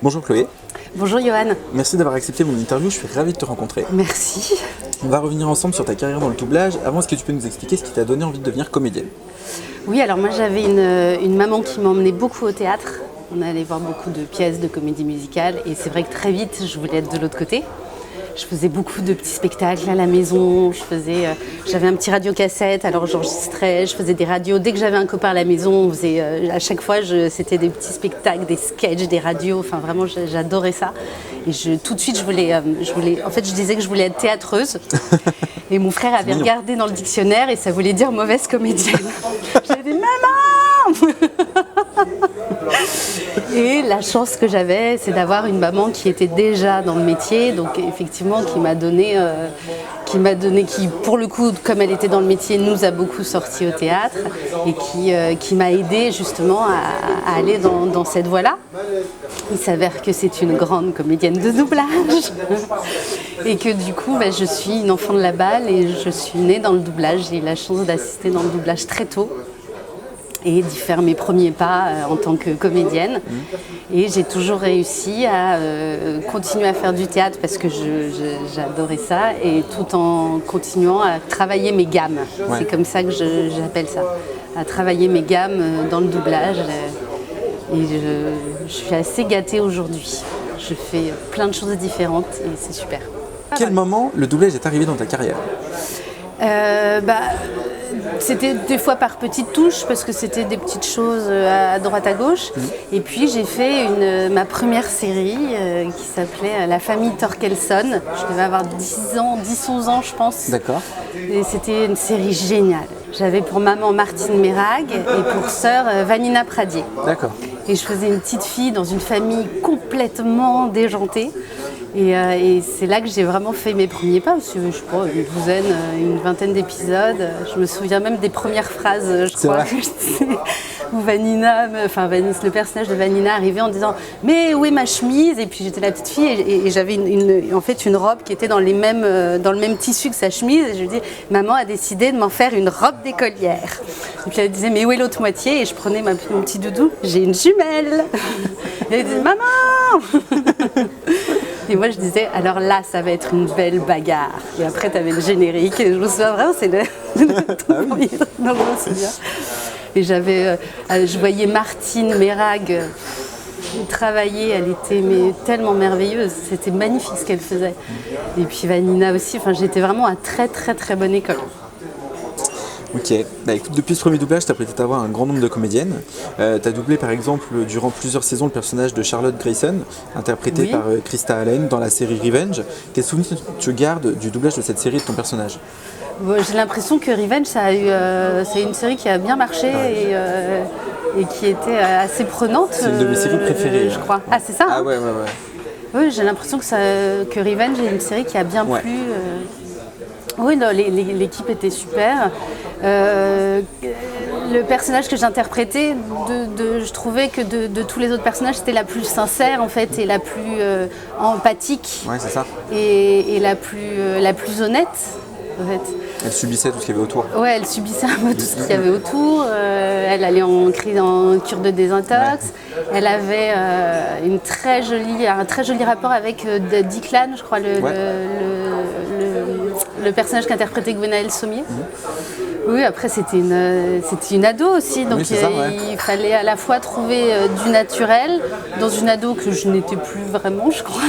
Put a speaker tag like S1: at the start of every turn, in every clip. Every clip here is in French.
S1: Bonjour Chloé.
S2: Bonjour Johan.
S1: Merci d'avoir accepté mon interview, je suis ravi de te rencontrer.
S2: Merci.
S1: On va revenir ensemble sur ta carrière dans le doublage. Avant, est-ce que tu peux nous expliquer ce qui t'a donné envie de devenir comédienne?
S2: Oui, alors moi j'avais une maman qui m'emmenait beaucoup au théâtre. On allait voir beaucoup de pièces de comédie musicale et c'est vrai que très vite je voulais être de l'autre côté. Je faisais beaucoup de petits spectacles à la maison, j'avais un petit radiocassette, alors j'enregistrais, je faisais des radios. Dès que j'avais un copain à la maison, on faisait, à chaque fois c'était des petits spectacles, des sketchs, des radios, enfin vraiment j'adorais ça. Et tout de suite en fait je disais que je voulais être théâtreuse. Et mon frère avait regardé dans le dictionnaire et ça voulait dire mauvaise comédienne. J'ai dit maman. Et la chance que j'avais, c'est d'avoir une maman qui était déjà dans le métier, donc effectivement qui m'a donné, qui pour le coup, comme elle était dans le métier, nous a beaucoup sorti au théâtre et qui m'a aidée justement à aller dans cette voie-là. Il s'avère que c'est une grande comédienne de doublage et que du coup, je suis une enfant de la balle et je suis née dans le doublage. J'ai eu la chance d'assister dans le doublage très tôt et d'y faire mes premiers pas en tant que comédienne. Et j'ai toujours réussi à continuer à faire du théâtre parce que j'adorais ça et tout en continuant à travailler mes gammes. Ouais. C'est comme ça que j'appelle ça, à travailler mes gammes dans le doublage. Et je suis assez gâtée aujourd'hui. Je fais plein de choses différentes et c'est super.
S1: À quel moment le doublage est arrivé dans ta carrière?
S2: C'était des fois par petites touches parce que c'était des petites choses à droite à gauche. Et puis j'ai fait ma première série qui s'appelait La famille Torkelson. Je devais avoir 10-11 ans je pense.
S1: D'accord.
S2: Et c'était une série géniale. J'avais pour maman Martine Mérag et pour sœur Vanina Pradier.
S1: D'accord.
S2: Et je faisais une petite fille dans une famille complètement déjantée. Et c'est là que j'ai vraiment fait mes premiers pas, parce que je crois une vingtaine d'épisodes. Je me souviens même des premières phrases, je crois, où le personnage de Vanina arrivait en disant « Mais où est ma chemise ?» Et puis j'étais la petite fille et j'avais en fait une robe qui était dans le même tissu que sa chemise. Et je lui dis « Maman a décidé de m'en faire une robe d'écolière. » Et puis elle disait « Mais où est l'autre moitié ?» Et je prenais mon petit doudou « J'ai une jumelle !» Et elle disait « Maman !» Et moi je disais, alors là ça va être une belle bagarre. Et après tu avais le générique, et je me souviens vraiment, c'est tout premier truc. Non, je me souviens. Et je voyais Martine Mérag travailler, elle était tellement merveilleuse, c'était magnifique ce qu'elle faisait. Et puis Vanina aussi, j'étais vraiment à très très très bonne école.
S1: Ok, écoute, depuis ce premier doublage, tu as prêté à voir un grand nombre de comédiennes. Tu as doublé par exemple durant plusieurs saisons le personnage de Charlotte Grayson, interprété par Krista Allen dans la série Revenge. Quels souvenirs tu gardes du doublage de cette série et de ton personnage?
S2: J'ai l'impression que Revenge, c'est une série qui a bien marché et qui était assez prenante.
S1: C'est une de mes séries préférées.
S2: Je crois. Ah, c'est ça?
S1: Ah ouais.
S2: Oui, j'ai l'impression que Revenge est une série qui a bien plu. Oui, l'équipe était super. Le personnage que j'interprétais, je trouvais que de tous les autres personnages, c'était la plus sincère en fait et la plus empathique.
S1: Ouais, c'est ça.
S2: Et la plus honnête en fait.
S1: Elle subissait tout ce qu'il y avait autour.
S2: Ouais, elle subissait un peu tout ce qu'il y avait autour. Elle allait en cure de désintox. Ouais. Elle avait un très joli rapport avec Declan, je crois, le personnage qu'interprétait Gwenaëlle Sommier. Oui, après c'était une ado aussi, donc il fallait à la fois trouver du naturel dans une ado que je n'étais plus vraiment, je crois,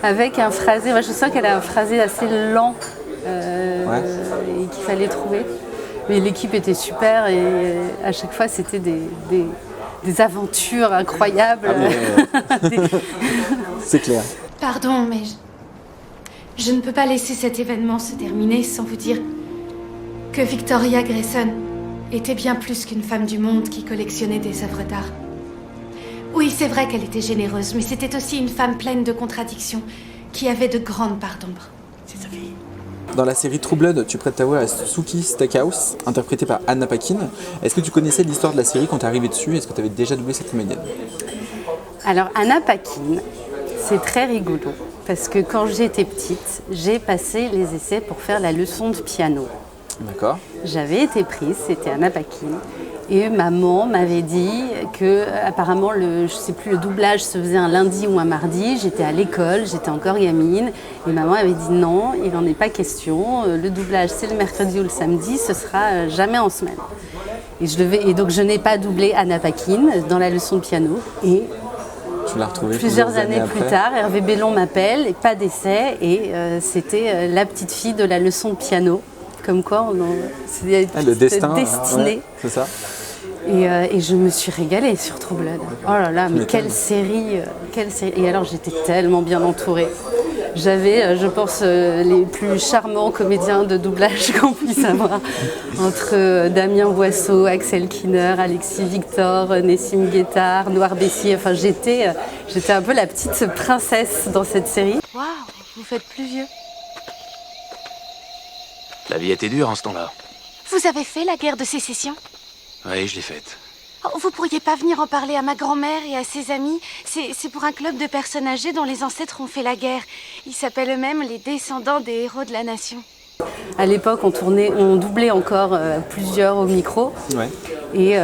S2: avec un phrasé. Moi, je sens qu'elle a un phrasé assez lent et qu'il fallait trouver. Mais l'équipe était super et à chaque fois c'était des aventures incroyables.
S1: C'est clair.
S3: Pardon, mais je ne peux pas laisser cet événement se terminer sans vous dire que Victoria Grayson était bien plus qu'une femme du monde qui collectionnait des œuvres d'art. Oui, c'est vrai qu'elle était généreuse, mais c'était aussi une femme pleine de contradictions qui avait de grandes parts d'ombre. C'est sa fille.
S1: Dans la série True Blood, tu prêtes ta voix à Sookie Stackhouse, interprétée par Anna Paquin. Est-ce que tu connaissais l'histoire de la série quand tu es arrivé dessus? Est-ce que tu avais déjà doublé cette comédienne?
S2: Alors, Anna Paquin, c'est très rigolo. Parce que quand j'étais petite, j'ai passé les essais pour faire la leçon de piano.
S1: D'accord.
S2: J'avais été prise, c'était Anna Paquin. Et maman m'avait dit que apparemment je sais plus, le doublage se faisait un lundi ou un mardi. J'étais à l'école, j'étais encore gamine. Et maman avait dit non, il n'en est pas question. Le doublage c'est le mercredi ou le samedi, ce sera jamais en semaine. Et donc je n'ai pas doublé Anna Paquin dans la leçon de piano. Et
S1: tu l'as retrouvée
S2: plusieurs années plus tard, Hervé Bellon m'appelle, et pas d'essai, et c'était la petite fille de la leçon de piano. Comme quoi, c'est
S1: le destin,
S2: destiné.
S1: Ouais, c'est ça.
S2: Et je me suis régalée sur True Blood. Oh là là, mais quelle série. Et alors, j'étais tellement bien entourée. J'avais, je pense, les plus charmants comédiens de doublage qu'on puisse avoir. Entre Damien Boisseau, Axel Kinner, Alexis Victor, Nessim Guettard, Noir Bessier. Enfin, j'étais un peu la petite princesse dans cette série.
S3: Waouh, vous faites plus vieux.
S4: La vie était dure en ce temps-là.
S3: Vous avez fait la guerre de sécession?
S4: Oui, je l'ai faite.
S3: Oh, vous pourriez pas venir en parler à ma grand-mère et à ses amis? C'est pour un club de personnes âgées dont les ancêtres ont fait la guerre. Ils s'appellent eux-mêmes les descendants des héros de la nation.
S2: À l'époque, on doublait encore plusieurs au micro.
S1: Ouais.
S2: Et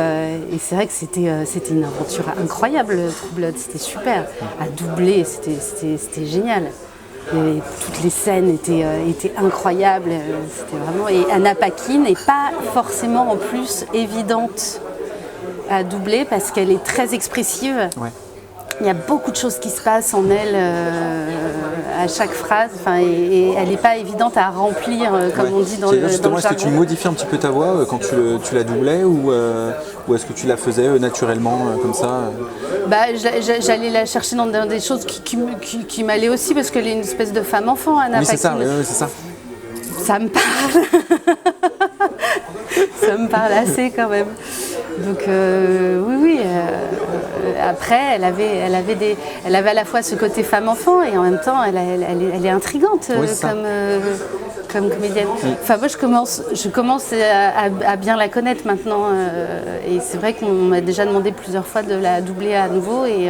S2: c'est vrai que c'était une aventure incroyable, True Blood. C'était super. À doubler, c'était génial. Et toutes les scènes étaient incroyables. C'était vraiment... Et Anna Paquin n'est pas forcément en plus évidente à doubler parce qu'elle est très expressive.
S1: Ouais.
S2: Il y a beaucoup de choses qui se passent en elle à chaque phrase, et elle n'est pas évidente à remplir, comme on dit dans le jargon.
S1: Justement, est-ce que tu modifies un petit peu ta voix quand tu la doublais ou est-ce que tu la faisais naturellement comme ça
S2: J'allais la chercher dans des choses qui m'allaient aussi, parce qu'elle est une espèce de femme-enfant, Anna Paquin.
S1: C'est ça, oui, c'est ça.
S2: Ça me parle. Ça me parle assez quand même. Donc oui. Après, elle avait à la fois ce côté femme-enfant et en même temps, elle est intrigante comme comédienne. Enfin, moi, je commence à bien la connaître maintenant. Et c'est vrai qu'on m'a déjà demandé plusieurs fois de la doubler à nouveau. Et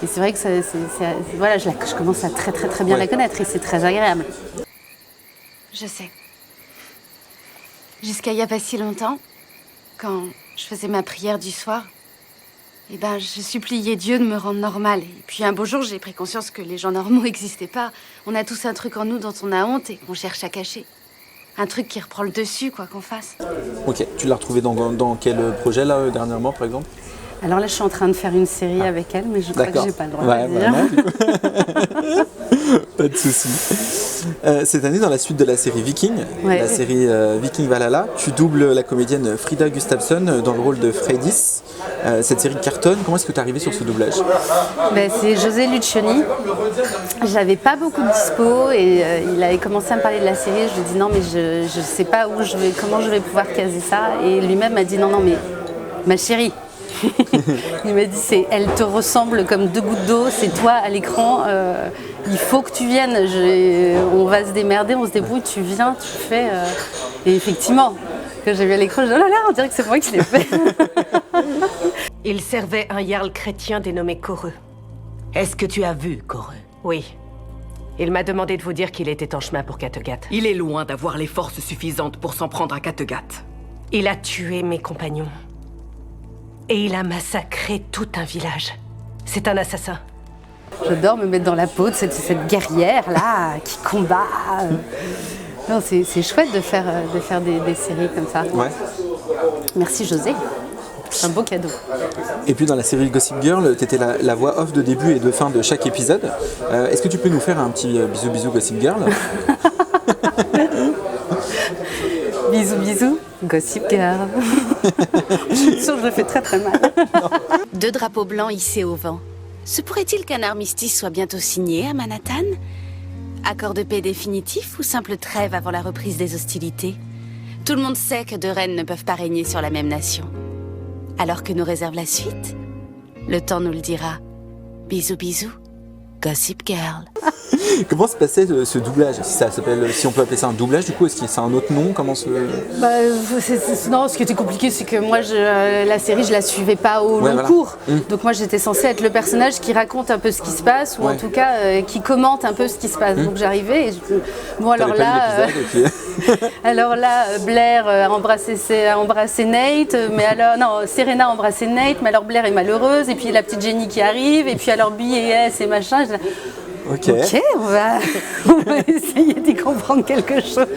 S2: c'est vrai que je commence à très très très bien la connaître et c'est très agréable.
S3: Je sais. Jusqu'à il n'y a pas si longtemps, quand je faisais ma prière du soir, je suppliais Dieu de me rendre normale. Et puis un beau jour, j'ai pris conscience que les gens normaux n'existaient pas. On a tous un truc en nous dont on a honte et qu'on cherche à cacher. Un truc qui reprend le dessus, quoi qu'on fasse.
S1: Ok, tu l'as retrouvée dans quel projet, là, dernièrement, par exemple ?
S2: Alors là, je suis en train de faire une série avec elle, mais je crois que j'ai pas le droit de dire.
S1: Non, pas de souci. Cette année, dans la suite de la série Viking, la série Viking Valhalla, tu doubles la comédienne Frida Gustafsson dans le rôle de Freydis. Cette série cartonne. Comment est-ce que tu es arrivée sur ce doublage ?
S2: C'est José Lucioni. J'avais pas beaucoup de dispo et il avait commencé à me parler de la série. Je lui ai dit non, mais je sais pas comment je vais pouvoir caser ça. Et lui-même m'a dit non, mais ma chérie. Il m'a dit elle te ressemble comme deux gouttes d'eau, c'est toi à l'écran, il faut que tu viennes, on va se démerder, on se débrouille, tu viens, tu fais. Et effectivement, quand j'ai vu à l'écran, j'ai dit oh là là, on dirait que c'est moi qui l'ai fait.
S5: Il servait un jarl chrétien dénommé Koreux. Est-ce que tu as vu Koreux? Oui. Il m'a demandé de vous dire qu'il était en chemin pour Kattegat.
S6: Il est loin d'avoir les forces suffisantes pour s'en prendre à Kattegat.
S5: Il a tué mes compagnons. Et il a massacré tout un village. C'est un assassin.
S2: J'adore me mettre dans la peau de cette guerrière-là qui combat. Non, c'est chouette de faire des séries comme ça.
S1: Ouais.
S2: Merci José. C'est un beau cadeau.
S1: Et puis dans la série Gossip Girl, tu étais la voix off de début et de fin de chaque épisode. Est-ce que tu peux nous faire un petit bisou Gossip Girl?
S2: Bisous, Gossip Girl. Je suis sûre que je le fais très très mal.
S7: Deux drapeaux blancs hissés au vent. Se pourrait-il qu'un armistice soit bientôt signé à Manhattan? Accord de paix définitif ou simple trêve avant la reprise des hostilités? Tout le monde sait que deux reines ne peuvent pas régner sur la même nation. Alors que nous réserve la suite? Le temps nous le dira. Bisous, Gossip Girl.
S1: Comment se passait ce doublage? Si on peut appeler ça un doublage, du coup, est-ce que c'est un autre nom? Comment se...
S2: Non, ce qui était compliqué, c'est que moi, la série, je la suivais pas au long cours. Donc moi, j'étais censée être le personnage qui raconte un peu ce qui se passe, ou en tout cas, qui commente un peu ce qui se passe. Donc j'arrivais et bon, alors là... Alors là, Blair a embrassé Nate, mais alors non, Serena a embrassé Nate, mais alors Blair est malheureuse, et puis la petite Jenny qui arrive, et puis alors B et S et machin.
S1: Ok,
S2: on va essayer d'y comprendre quelque chose.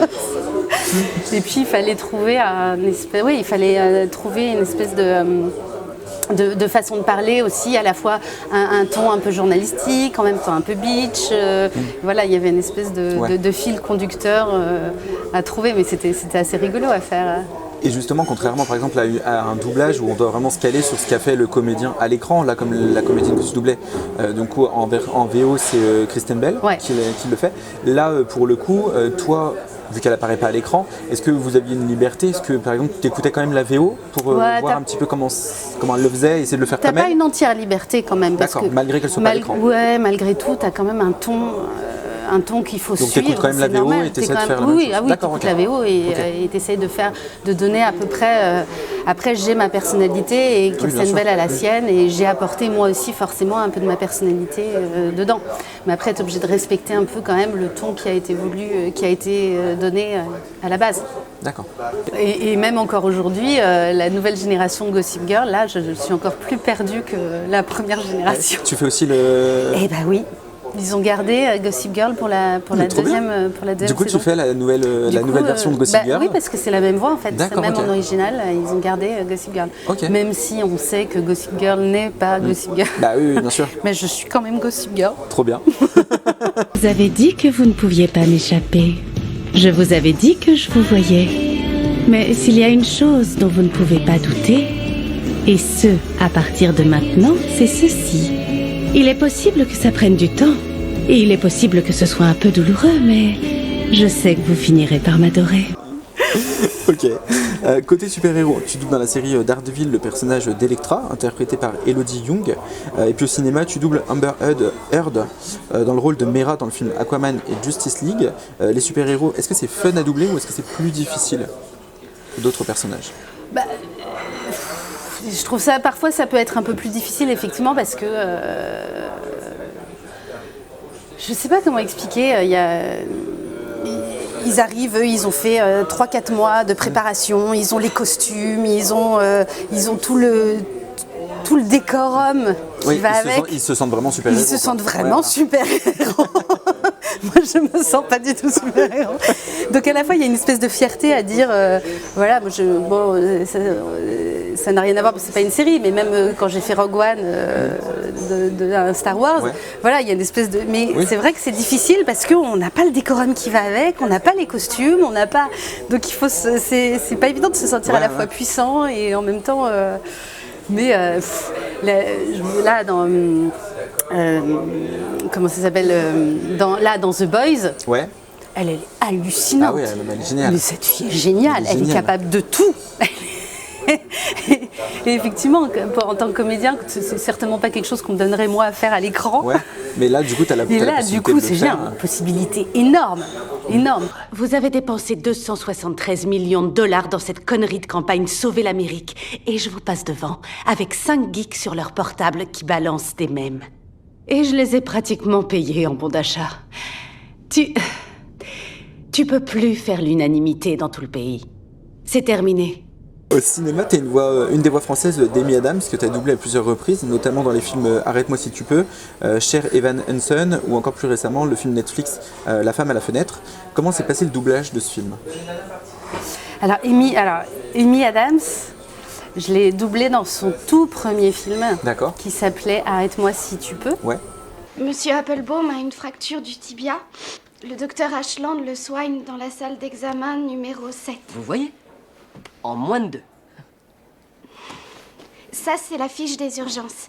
S2: Et puis il fallait trouver trouver une espèce de façon de parler aussi, à la fois un ton un peu journalistique, en même temps un peu beach. Voilà, il y avait une espèce de fil conducteur à trouver, mais c'était assez rigolo à faire.
S1: Et justement, contrairement par exemple à un doublage où on doit vraiment se caler sur ce qu'a fait le comédien à l'écran, là comme la comédienne que tu doublais, donc en VO c'est Kristen Bell qui le fait. Là pour le coup, toi, vu qu'elle apparaît pas à l'écran, est-ce que vous aviez une liberté? Est-ce que par exemple tu écoutais quand même la VO pour voir un petit peu comment elle le faisait, essayer de le faire comme elle?
S2: T'as pas une entière liberté quand même.
S1: D'accord, malgré qu'elle soit pas à l'écran.
S2: Ouais, malgré tout, t'as quand même un ton qu'il faut suivre.
S1: Donc tu écoutes quand même la VO et tu essaies de faire la même chose.
S2: Oui, tu écoutes la VO et tu essaies de donner à peu près... après, j'ai ma personnalité et Kristen Bell a la sienne, et j'ai apporté moi aussi forcément un peu de ma personnalité dedans. Mais après, tu es obligé de respecter un peu quand même le ton qui a été voulu, qui a été donné à la base.
S1: D'accord.
S2: Et même encore aujourd'hui, la nouvelle génération de Gossip Girl, là, je suis encore plus perdue que la première génération.
S1: Tu fais aussi le...
S2: Eh ben oui. Ils ont gardé Gossip Girl pour la deuxième
S1: Du coup,
S2: saison.
S1: tu fais la nouvelle version de Gossip Girl?
S2: Oui, parce que c'est la même voix en fait.
S1: D'accord,
S2: C'est même en original, ils ont gardé Gossip Girl.
S1: Okay.
S2: Même si on sait que Gossip Girl n'est pas Gossip Girl.
S1: Bah oui, bien sûr.
S2: Mais je suis quand même Gossip Girl.
S1: Trop bien.
S8: Vous avez dit que vous ne pouviez pas m'échapper. Je vous avais dit que je vous voyais. Mais s'il y a une chose dont vous ne pouvez pas douter, et ce, à partir de maintenant, c'est ceci. Il est possible que ça prenne du temps, et il est possible que ce soit un peu douloureux, mais je sais que vous finirez par m'adorer.
S1: Ok. Côté super-héros, tu doubles dans la série Daredevil le personnage d'Electra, interprété par Elodie Yung. Et puis au cinéma, tu doubles Amber Heard dans le rôle de Mera dans le film Aquaman et Justice League. Les super-héros, est-ce que c'est fun à doubler ou est-ce que c'est plus difficile que d'autres personnages?
S2: Je trouve ça, parfois, ça peut être un peu plus difficile, effectivement, parce que... je sais pas comment expliquer. Ils arrivent, eux, ils ont fait 3-4 mois de préparation, ils ont les costumes, ils ont tout le décorum qui va avec.
S1: Ils se sentent vraiment super-héros.
S2: Ils se sentent vraiment super-héros. Moi, je me sens pas du tout super-héros. Donc, à la fois, il y a une espèce de fierté à dire, voilà, ça n'a rien à voir, parce que c'est pas une série, mais même quand j'ai fait Rogue One de Star Wars, voilà, il y a une espèce de... Mais c'est vrai que c'est difficile parce qu'on n'a pas le décorum qui va avec, on n'a pas les costumes, on n'a pas... Donc, c'est pas évident de se sentir à la fois puissant et en même temps... Mais là, dans... comment ça s'appelle dans The Boys, elle est hallucinante.
S1: Ah oui, elle est géniale.
S2: Mais cette fille est géniale, elle est capable de tout. Et effectivement, en tant que comédien, c'est certainement pas quelque chose qu'on me donnerait moi à faire à l'écran.
S1: Ouais, mais là, du coup, t'as la possibilité.
S2: Et là, du coup, c'est génial, une possibilité énorme.
S5: Vous avez dépensé 273 millions de dollars dans cette connerie de campagne Sauver l'Amérique. Et je vous passe devant, avec 5 geeks sur leur portable qui balancent des mèmes. Et je les ai pratiquement payés en bon d'achat. Tu peux plus faire l'unanimité dans tout le pays. C'est terminé.
S1: Au cinéma, tu es une des voix françaises d'Amy Adams, que tu as doublé à plusieurs reprises, notamment dans les films Arrête-moi si tu peux, Cher Evan Hansen, ou encore plus récemment le film Netflix La femme à la fenêtre. Comment s'est passé le doublage de ce film?
S2: Alors, Amy Adams, je l'ai doublée dans son tout premier film, qui s'appelait Arrête-moi si tu peux.
S1: Ouais.
S3: Monsieur Applebaum a une fracture du tibia. Le docteur Ashland le soigne dans la salle d'examen numéro 7.
S5: Vous voyez? En moins de 2.
S3: Ça, c'est la fiche des urgences.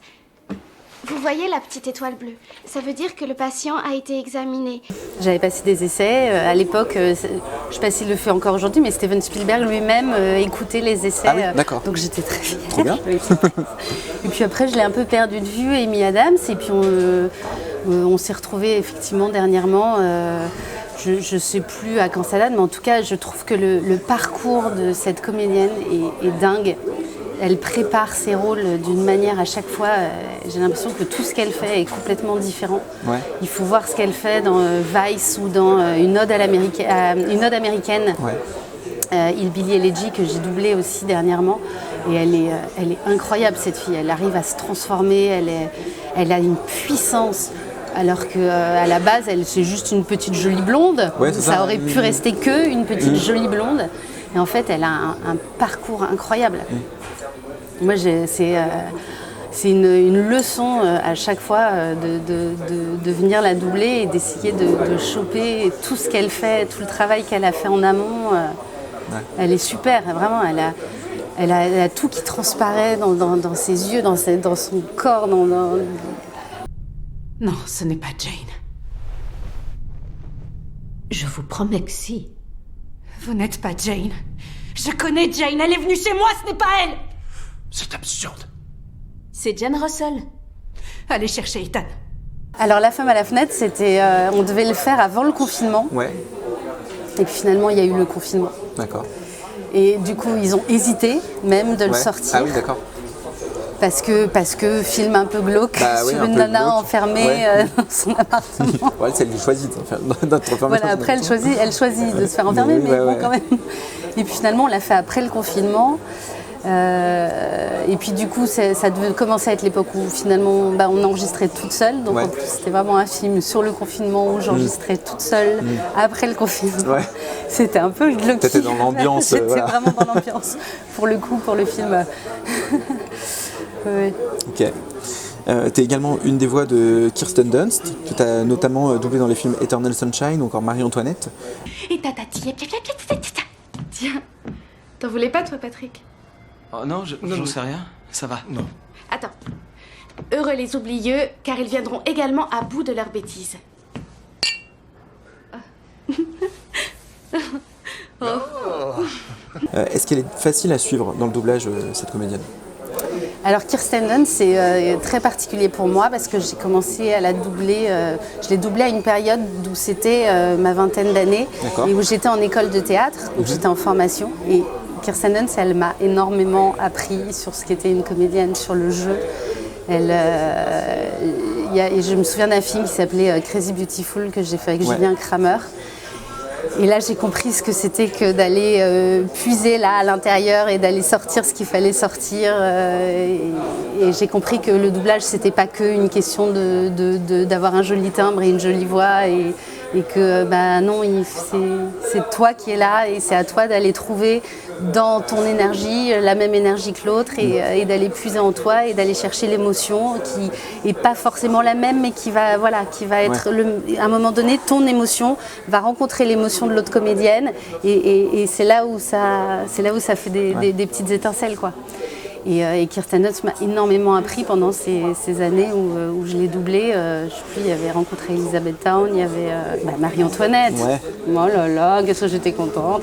S3: Vous voyez la petite étoile bleue? Ça veut dire que le patient a été examiné.
S2: J'avais passé des essais. À l'époque, je ne sais pas s'il le fait encore aujourd'hui, mais Steven Spielberg lui-même écoutait les essais.
S1: Ah oui, d'accord.
S2: Donc j'étais très fière.
S1: Trop bien.
S2: Et puis après, je l'ai un peu perdu de vue, Amy Adams. Et puis on s'est retrouvés effectivement dernièrement. Je ne sais plus à quand ça date, mais en tout cas, je trouve que le parcours de cette comédienne est dingue. elle prépare ses rôles d'une manière à chaque fois. J'ai l'impression que tout ce qu'elle fait est complètement différent.
S1: Ouais.
S2: Il faut voir ce qu'elle fait dans Vice ou dans une ode américaine.
S1: Ouais.
S2: Billie Elegy que j'ai doublé aussi dernièrement. Et elle est incroyable cette fille. Elle arrive à se transformer. Elle a une puissance. Alors qu'à la base, c'est juste une petite jolie blonde.
S1: Ouais,
S2: ça aurait pu rester qu'une petite jolie blonde. Et en fait, elle a un parcours incroyable. Moi, c'est une leçon à chaque fois de venir la doubler et d'essayer de choper tout ce qu'elle fait, tout le travail qu'elle a fait en amont. Elle est super, vraiment. Elle a tout qui transparaît dans ses yeux, dans son corps.
S5: Non, ce n'est pas Jane. Je vous promets que si.
S3: Vous n'êtes pas Jane. Je connais Jane, elle est venue chez moi, ce n'est pas elle.
S4: C'est absurde.
S5: C'est Jane Russell.
S3: Allez chercher Ethan.
S2: Alors, La femme à la fenêtre, on devait le faire avant le confinement.
S1: Ouais.
S2: Et puis finalement, il y a eu le confinement.
S1: D'accord.
S2: Et du coup, ils ont hésité même de le sortir.
S1: Ah oui, d'accord.
S2: Parce que film un peu glauque sur une nana enfermée dans son appartement.
S1: Ouais, c'est elle qui choisit d'être enfermée.
S2: Voilà, après elle choisit de se faire enfermer, mais bon, quand même. Et puis finalement, on l'a fait après le confinement. Et puis du coup, ça devait commencer à être l'époque où finalement on enregistrait toute seule. Donc en plus, c'était vraiment un film sur le confinement où j'enregistrais toute seule après le confinement. Ouais. C'était un peu glauque.
S1: T'étais dans l'ambiance.
S2: J'étais vraiment dans l'ambiance. Pour le coup, pour le film. Oui.
S1: Ok. Tu es également une des voix de Kirsten Dunst, que tu as notamment doublé dans les films Eternal Sunshine ou encore Marie-Antoinette.
S3: Et tatati, tiens, t'en voulais pas toi, Patrick?
S4: Oh non, j'en sais rien. Ça va. Non.
S5: Attends. Heureux les oublieux, car ils viendront également à bout de leurs bêtises.
S1: Est-ce qu'elle est facile à suivre dans le doublage, cette comédienne?
S2: Alors Kirsten Dunst, c'est très particulier pour moi parce que j'ai commencé à la doubler, je l'ai doublée à une période où c'était ma vingtaine d'années et où j'étais en école de théâtre, donc j'étais en formation. Et Kirsten Dunst, elle m'a énormément appris sur ce qu'était une comédienne, sur le jeu. Et je me souviens d'un film qui s'appelait Crazy Beautiful que j'ai fait avec Julien Kramer. Et là, j'ai compris ce que c'était que d'aller puiser là à l'intérieur et d'aller sortir ce qu'il fallait sortir. Et j'ai compris que le doublage, c'était pas qu'une question d'avoir un joli timbre et une jolie voix. Et que non, c'est toi qui es là et c'est à toi d'aller trouver dans ton énergie la même énergie que l'autre et d'aller puiser en toi et d'aller chercher l'émotion qui n'est pas forcément la même mais qui va être à un moment donné ton émotion va rencontrer l'émotion de l'autre comédienne et c'est là où ça fait des petites étincelles quoi. Et Kirsten Dunst m'a énormément appris pendant ces années où je l'ai doublée. Il y avait rencontré Elizabeth Town, il y avait Marie-Antoinette. Ouais. Oh là là, qu'est-ce que j'étais contente.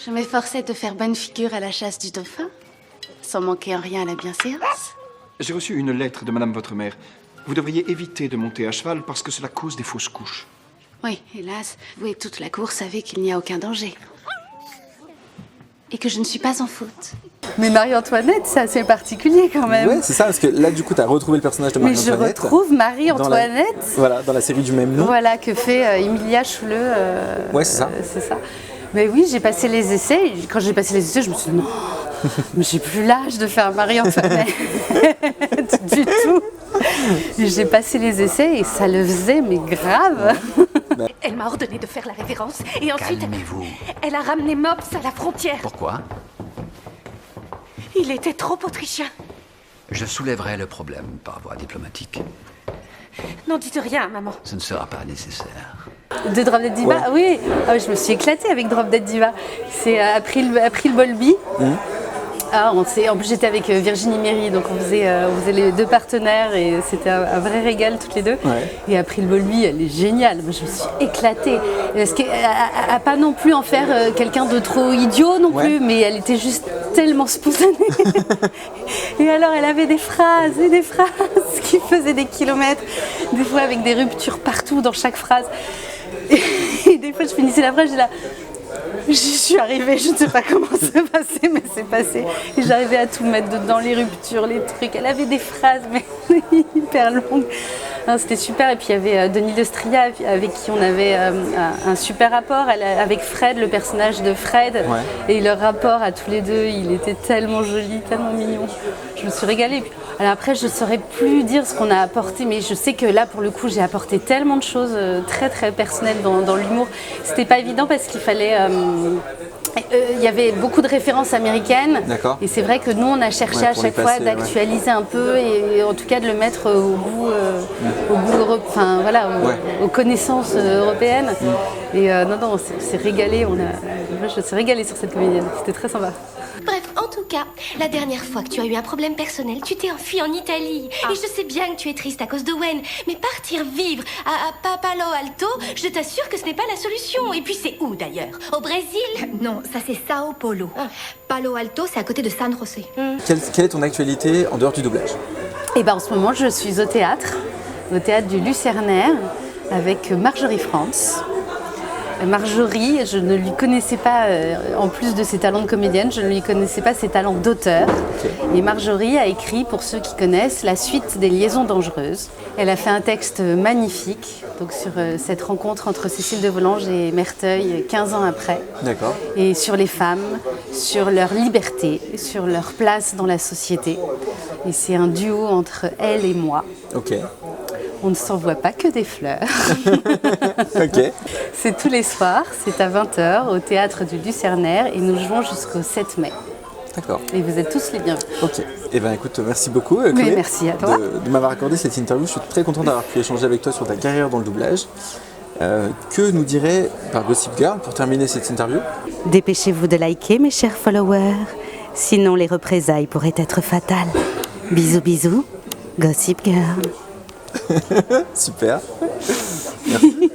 S7: Je m'efforçais de faire bonne figure à la chasse du dauphin, sans manquer en rien à la bienséance.
S9: J'ai reçu une lettre de madame votre mère. Vous devriez éviter de monter à cheval parce que cela cause des fausses couches.
S7: Oui, hélas, vous et toute la cour savez qu'il n'y a aucun danger. Et que je ne suis pas en faute.
S2: Mais Marie-Antoinette, c'est assez particulier quand même.
S1: Ouais, c'est ça, parce que là, du coup, tu as retrouvé le personnage de Marie-Antoinette.
S2: Mais je retrouve Marie-Antoinette.
S1: Dans la série du même nom.
S2: Voilà, que fait Emilia Schulle.
S1: Ouais, c'est ça.
S2: C'est ça. Mais oui, j'ai passé les essais. Quand j'ai passé les essais, je me suis dit non, mais j'ai plus l'âge de faire Marie-Antoinette. Du tout. Et j'ai passé les essais et ça le faisait, mais grave.
S3: Elle m'a ordonné de faire la révérence et ensuite
S4: Calmez-vous.
S3: Elle a ramené Mops à la frontière.
S4: Pourquoi?
S3: Il était trop autrichien.
S4: Je soulèverai le problème par voie diplomatique.
S3: N'en dites rien, maman.
S4: Ce ne sera pas nécessaire.
S2: De Drop Dead Diva, oui. Ah, je me suis éclatée avec Drop Dead Diva. C'est April Bowlby. En plus, j'étais avec Virginie Méry, donc on faisait les deux partenaires et c'était un vrai régal toutes les deux. Ouais. Et April Bowlby, elle est géniale. Moi, je me suis éclatée. Parce qu'elle n'a pas non plus en faire quelqu'un de trop idiot non plus, mais elle était juste tellement spontanée. Et alors, elle avait des phrases et des phrases qui faisaient des kilomètres, des fois avec des ruptures partout dans chaque phrase. Et des fois, je finissais la phrase, je dis là. J'y suis arrivée, je ne sais pas comment c'est passé, mais c'est passé. Et j'arrivais à tout mettre dedans, les ruptures, les trucs. Elle avait des phrases, mais hyper longues. Non, c'était super. Et puis il y avait Denis Lestria, avec qui on avait un super rapport. Avec Fred, le personnage de Fred. Ouais. Et leur rapport à tous les deux, il était tellement joli, tellement mignon. Je me suis régalée. Alors après, je ne saurais plus dire ce qu'on a apporté, mais je sais que là, pour le coup, j'ai apporté tellement de choses très très personnelles dans l'humour. C'était pas évident parce qu'il fallait... il y avait beaucoup de références américaines.
S1: D'accord.
S2: Et c'est vrai que nous, on a cherché à chaque fois d'actualiser un peu et en tout cas de le mettre au goût enfin, voilà, aux connaissances européennes. Et non, on s'est régalé. Moi, je me suis régalée sur cette comédienne. C'était très sympa.
S10: Bref, en tout cas, la dernière fois que tu as eu un problème personnel, tu t'es enfui en Italie. Et je sais bien que tu es triste à cause de Wen, mais partir vivre à Palo Alto, je t'assure que ce n'est pas la solution. Et puis c'est où d'ailleurs? Au Brésil?
S11: Non, ça c'est Sao Paulo. Palo Alto, c'est à côté de San José.
S1: Quelle est ton actualité en dehors du doublage?
S2: Eh ben, en ce moment, je suis au théâtre du Lucernaire, avec Marjorie France. Marjorie, je ne lui connaissais pas, en plus de ses talents de comédienne, je ne lui connaissais pas ses talents d'auteur. Okay. Et Marjorie a écrit, pour ceux qui connaissent, la suite des Liaisons dangereuses. Elle a fait un texte magnifique donc sur cette rencontre entre Cécile de Volanges et Merteuil 15 ans après.
S1: D'accord.
S2: Et sur les femmes, sur leur liberté, sur leur place dans la société. Et c'est un duo entre elle et moi.
S1: Ok.
S2: On ne s'envoie pas que des fleurs.
S1: Ok.
S2: C'est tous les soirs, c'est à 20h au théâtre du Lucernaire et nous jouons jusqu'au 7 mai.
S1: D'accord.
S2: Et vous êtes tous les bienvenus.
S1: Ok. Eh bien écoute, merci beaucoup Chloé,
S2: merci à toi
S1: de m'avoir accordé cette interview. Je suis très content d'avoir pu échanger avec toi sur ta carrière dans le doublage. Que nous dirait Gossip Girl pour terminer cette interview?
S5: Dépêchez-vous de liker mes chers followers, sinon les représailles pourraient être fatales. Bisous bisous, Gossip Girl.
S1: Super. Merci.